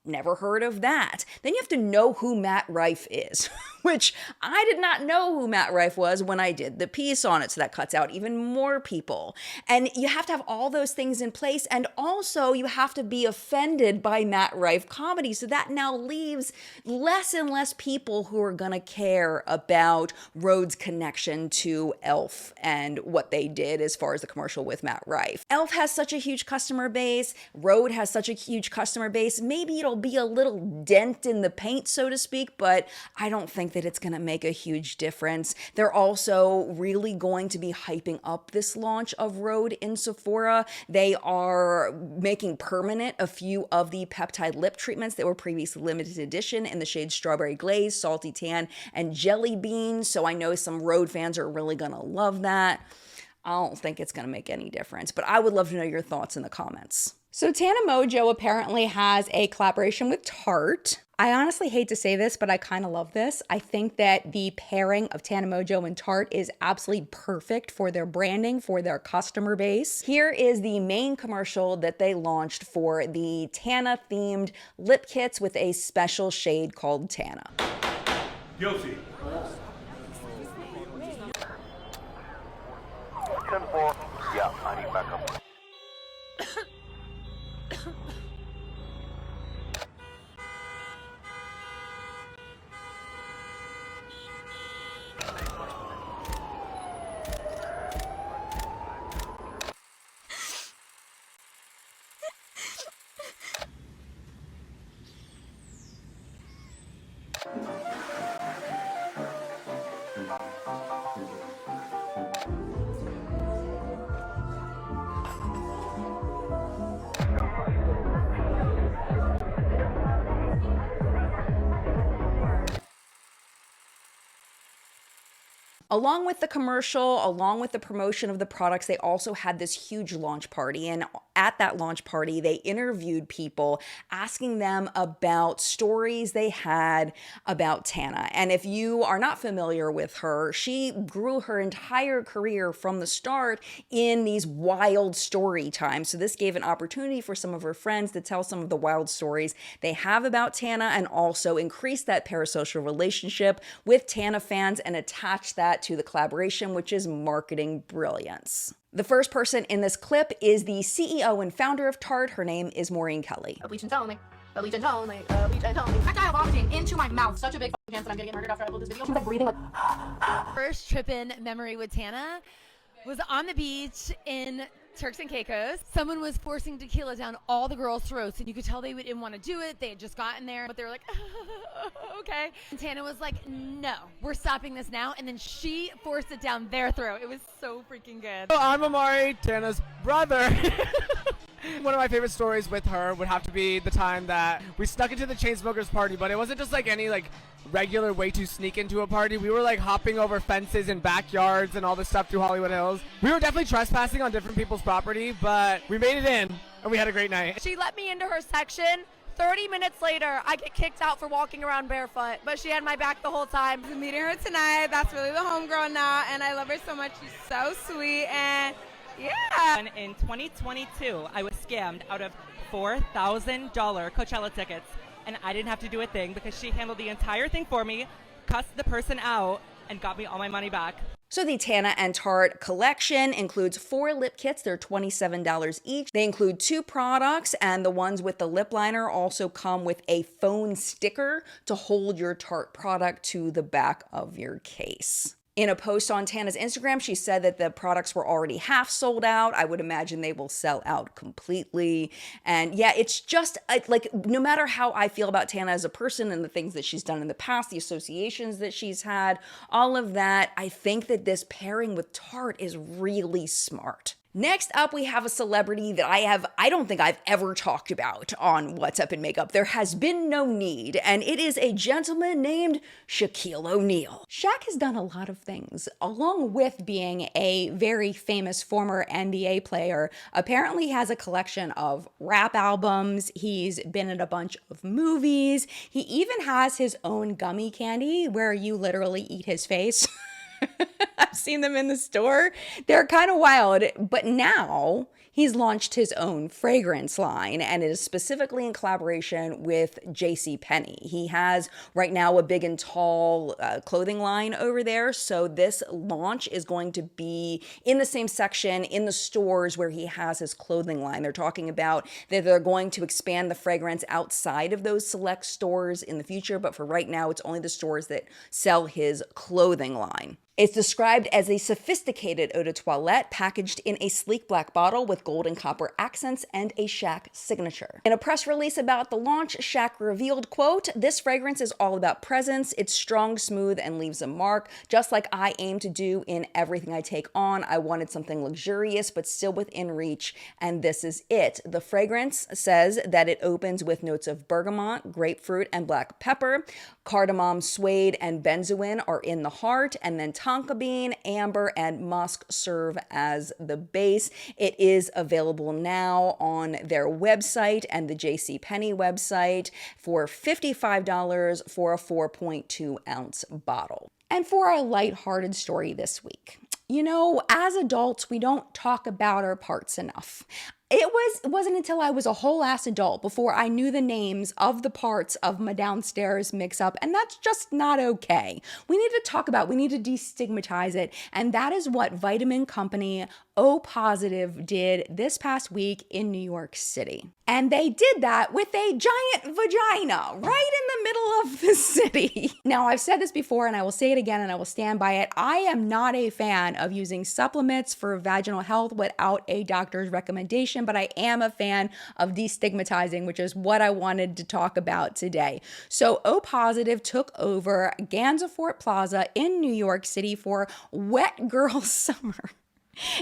never heard of that. Then you have to know who Matt Rife is, which I did not know who Matt Rife was when I did the piece on it. So that cuts out even more people. And you have to have all those things in place. And also you have to be offended by Matt Rife comedy. So that now leaves less and less people who are going to care about RHODE's connection to e.l.f. and what they did as far as the commercial with Matt Rife. e.l.f. has such a huge customer base. RHODE has such a huge customer base. Maybe it'll be a little dent in the paint, so to speak, but I don't think that it's going to make a huge difference. They're also really going to be hyping up this launch of RHODE in Sephora. They are making permanent a few of the peptide lip treatments that were previously limited edition in the shades Strawberry Glaze, Salty Tan, and Jelly Bean. So I know some RHODE fans are really going to love that. I don't think it's going to make any difference, but I would love to know your thoughts in the comments. So Tana Mongeau apparently has a collaboration with Tarte. I honestly hate to say this, but I kind of love this. I think that the pairing of Tana Mongeau and Tarte is absolutely perfect for their branding, for their customer base. Here is the main commercial that they launched for the Tana-themed lip kits with a special shade called Tana. Guilty. 10-4. Yeah, I need backup. Along with the commercial, along with the promotion of the products, they also had this huge launch party. And at that launch party, they interviewed people asking them about stories they had about Tana. And if you are not familiar with her, she grew her entire career from the start in these wild story times. So this gave an opportunity for some of her friends to tell some of the wild stories they have about Tana, and also increase that parasocial relationship with Tana fans and attach that to the collaboration, which is marketing brilliance. The first person in this clip is the CEO and founder of Tarte. Her name is Maureen Kelly. Bleach and tone, bleach and tone, bleach and tone. Projectile vomiting into my mouth. Such a big chance that I'm gonna get murdered after I upload this video. She's like breathing like. First trip in memory with Tana was on the beach in Turks and Caicos. Someone was forcing tequila down all the girls' throats, and you could tell they didn't want to do it. They had just gotten there, but they were like, okay. And Tana was like, no, we're stopping this now. And then she forced it down their throat. It was so freaking good. So I'm Amari, Tana's brother. One of my favorite stories with her would have to be the time that we snuck into the Chainsmokers party, but it wasn't just like any like regular way to sneak into a party. We were like hopping over fences and backyards and all this stuff through Hollywood Hills. We were definitely trespassing on different people's property, but we made it in and we had a great night. She let me into her section. 30 minutes later, I get kicked out for walking around barefoot, but she had my back the whole time. I'm meeting her tonight. That's really the homegirl now, and I love her so much. She's so sweet, and yeah. And in 2022, I was scammed out of $4,000 Coachella tickets, and I didn't have to do a thing because she handled the entire thing for me, cussed the person out, and got me all my money back. So the Tana and Tarte collection includes 4 lip kits. They're $27 each. They include 2 products, and the ones with the lip liner also come with a phone sticker to hold your Tarte product to the back of your case. In a post on Tana's Instagram, she said that the products were already half sold out. I would imagine they will sell out completely. And yeah, it's just like, no matter how I feel about Tana as a person and the things that she's done in the past, the associations that she's had, all of that, I think that this pairing with Tarte is really smart. Next up, we have a celebrity that I don't think I've ever talked about on What's Up in Makeup. There has been no need, and it is a gentleman named Shaquille O'Neal. Shaq has done a lot of things. Along with being a very famous former NBA player, apparently has a collection of rap albums. He's been in a bunch of movies. He even has his own gummy candy where you literally eat his face. I've seen them in the store. They're kind of wild, but now he's launched his own fragrance line, and it is specifically in collaboration with JCPenney. He has right now a big and tall clothing line over there, so this launch is going to be in the same section in the stores where he has his clothing line. They're talking about that they're going to expand the fragrance outside of those select stores in the future, but for right now, it's only the stores that sell his clothing line. It's described as a sophisticated eau de toilette packaged in a sleek black bottle with gold and copper accents and a Shaq signature. In a press release about the launch, Shaq revealed, quote, "This fragrance is all about presence. It's strong, smooth, and leaves a mark. Just like I aim to do in everything I take on, I wanted something luxurious but still within reach, and this is it." The fragrance says that it opens with notes of bergamot, grapefruit, and black pepper. Cardamom, suede, and benzoin are in the heart, and then tonka bean, amber, and musk serve as the base. It is available now on their website and the JCPenney website for $55 for a 4.2 ounce bottle. And for our lighthearted story this week, you know, as adults, we don't talk about our parts enough. It wasn't until I was a whole ass adult before I knew the names of the parts of my downstairs mix-up, and that's just not okay. We need to talk about, we need to destigmatize it, and that is what vitamin company O Positive did this past week in New York City. And they did that with a giant vagina right in the middle of the city. Now, I've said this before and I will say it again and I will stand by it. I am not a fan of using supplements for vaginal health without a doctor's recommendation, but I am a fan of destigmatizing, which is what I wanted to talk about today. So O Positive took over Gansevoort Plaza in New York City for Wet Girl Summer.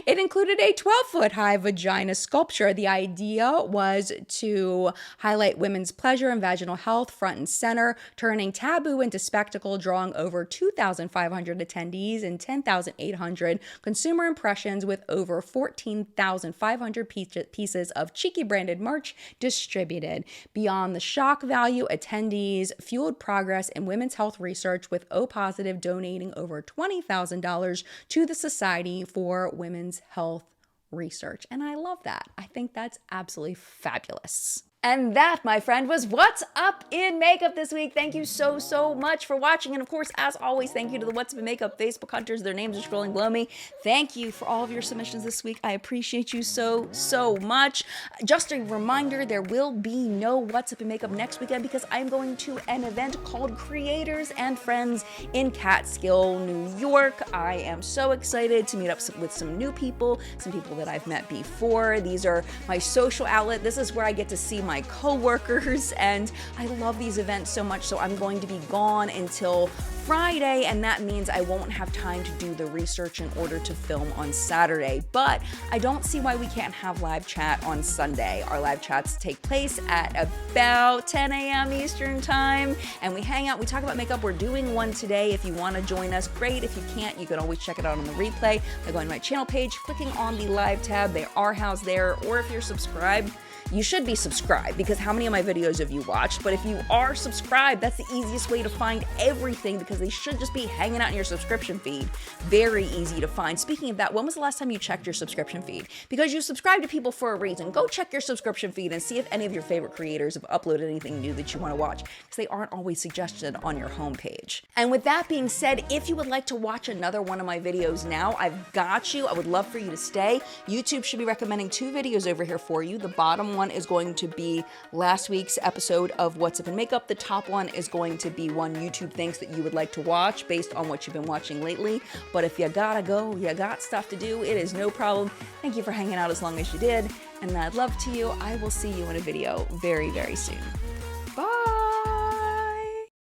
It included a 12-foot high vagina sculpture. The idea was to highlight women's pleasure and vaginal health front and center, turning taboo into spectacle, drawing over 2,500 attendees and 10,800 consumer impressions with over 14,500 pieces of cheeky branded merch distributed. Beyond the shock value, attendees fueled progress in women's health research, with O Positive donating over $20,000 to the Society for Women's Health Research. And I love that. I think that's absolutely fabulous. And that, my friend, was what's up in makeup this week. Thank you so much for watching. And of course, as always, thank you to the What's Up in Makeup Facebook hunters. Their names are scrolling below me. Thank you for all of your submissions this week. I appreciate you so much. Just a reminder, there will be no What's Up in Makeup next weekend because I'm going to an event called Creators and Friends in Catskill, New York. I am so excited to meet up with some new people, some people that I've met before. These are my social outlet. This is where I get to see my co-workers, and I love these events so much, so I'm going to be gone until Friday, and that means I won't have time to do the research in order to film on Saturday. But I don't see why we can't have live chat on Sunday. Our live chats take place at about 10 a.m. Eastern time, and we hang out, we talk about makeup. We're doing one today. If you want to join us, great. If you can't, you can always check it out on the replay by going to my channel page, clicking on the live tab. They are housed there, or if you're subscribed, you should be subscribed, because how many of my videos have you watched? But if you are subscribed, that's the easiest way to find everything, because they should just be hanging out in your subscription feed. Very easy to find. Speaking of that, when was the last time you checked your subscription feed? Because you subscribe to people for a reason. Go check your subscription feed and see if any of your favorite creators have uploaded anything new that you want to watch, because they aren't always suggested on your homepage. And with that being said, if you would like to watch another one of my videos now, I've got you. I would love for you to stay. YouTube should be recommending 2 videos over here for you. The bottom one is going to be last week's episode of What's Up in Makeup. The top one is going to be one YouTube thinks that you would like to watch based on what you've been watching lately. But if you gotta go, you got stuff to do, it is no problem. Thank you for hanging out as long as you did, and I'd love to you. I will see you in a video very soon.